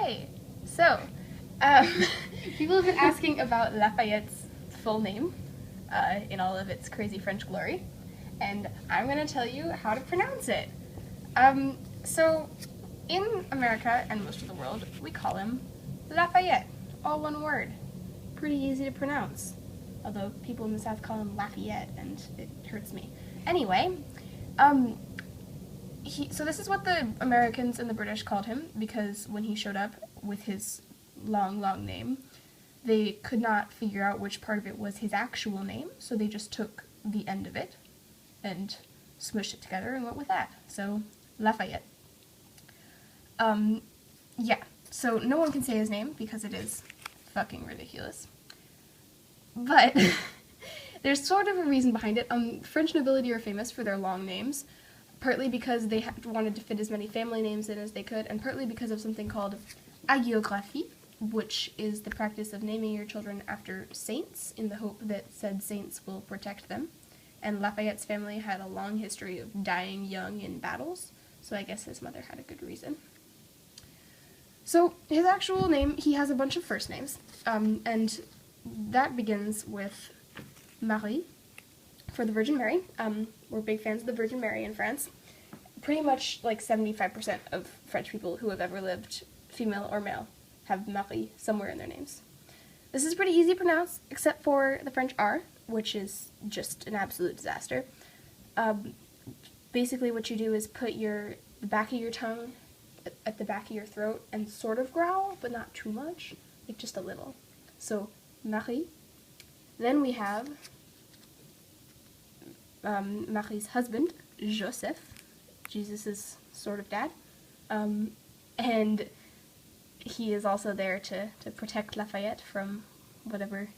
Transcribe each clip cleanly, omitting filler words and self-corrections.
Okay, so um, people have been asking about Lafayette's full name in all of its crazy French glory, and I'm going to tell you how to pronounce it. So, in America and most of the world, we call him Lafayette, all one word. Pretty easy to pronounce, although people in the South call him Lafayette, and it hurts me. Anyway, so this is what the Americans and the British called him, because when he showed up with his long, long name, they could not figure out which part of it was his actual name, so they just took the end of it and smushed it together and went with that. So, Lafayette. Yeah, so no one can say his name because it is fucking ridiculous. But there's sort of a reason behind it. French nobility are famous for their long names, partly because they wanted to fit as many family names in as they could, and partly because of something called hagiographie, which is the practice of naming your children after saints in the hope that said saints will protect them. And Lafayette's family had a long history of dying young in battles, so I guess his mother had a good reason. So his actual name, he has a bunch of first names, and that begins with Marie, for the Virgin Mary. We're big fans of the Virgin Mary in France. Pretty much like 75% of French people who have ever lived, female or male, have Marie somewhere in their names. This is pretty easy to pronounce, except for the French R, which is just an absolute disaster. Basically what you do is put the back of your tongue at the back of your throat and sort of growl, but not too much, like just a little. So, Marie. Then we have Marie's husband, Joseph, Jesus' sort of dad, and he is also there to protect Lafayette from whatever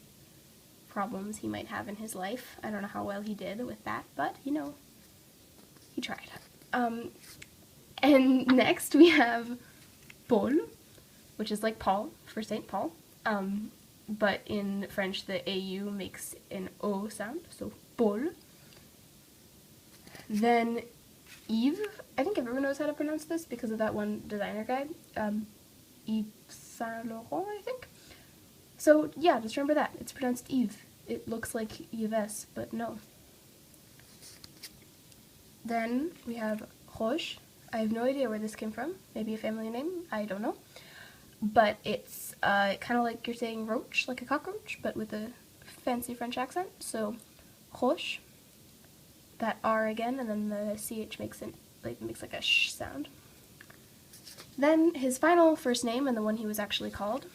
problems he might have in his life. I don't know how well he did with that, but, he tried. And next we have Paul, which is like Paul for St. Paul, but in French the AU makes an O sound, so Paul. Then Yves, I think everyone knows how to pronounce this because of that one designer guide, Yves Saint Laurent, I think. So yeah, just remember that, it's pronounced Yves. It looks like Yves, but no. Then we have Roche. I have no idea where this came from. Maybe a family name, I don't know. But it's kind of like you're saying roach, like a cockroach, but with a fancy French accent. So, Roche. That R again, and then the CH makes like a sh sound. Then his final first name, and the one he was actually called,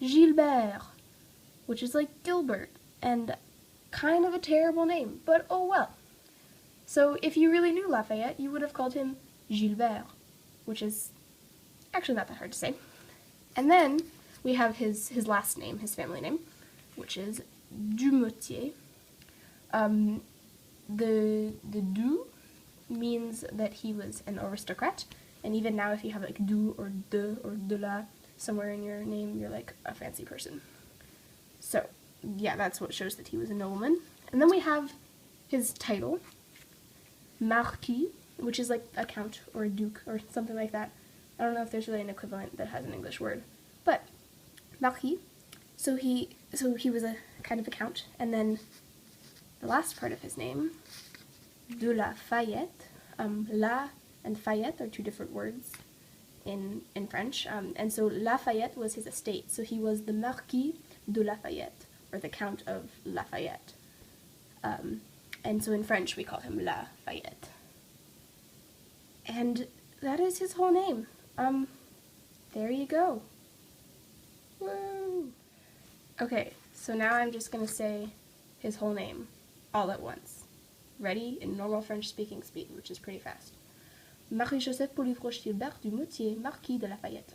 Gilbert, which is like Gilbert, and kind of a terrible name, but oh well. So if you really knew Lafayette, you would have called him Gilbert, which is actually not that hard to say. And then we have his last name, his family name, which is Dumotier. The du means that he was an aristocrat, and even now if you have like du or de la somewhere in your name, you're like a fancy person. So yeah, that's what shows that he was a nobleman. And then we have his title, Marquis, which is like a count or a duke or something like that. I don't know if there's really an equivalent that has an English word, but Marquis. So he was a kind of a count, and then the last part of his name, de la Fayette. La and Fayette are two different words in French, and so Lafayette was his estate. So he was the Marquis de Lafayette, or the Count of Lafayette. And so in French we call him Lafayette. And that is his whole name. There you go. Woo! Okay, so now I'm just gonna say his whole name all at once. Ready? In normal French speaking speed, which is pretty fast. Marie-Joseph Paul-Yves Roche Gilbert Dumotier, Marquis de Lafayette.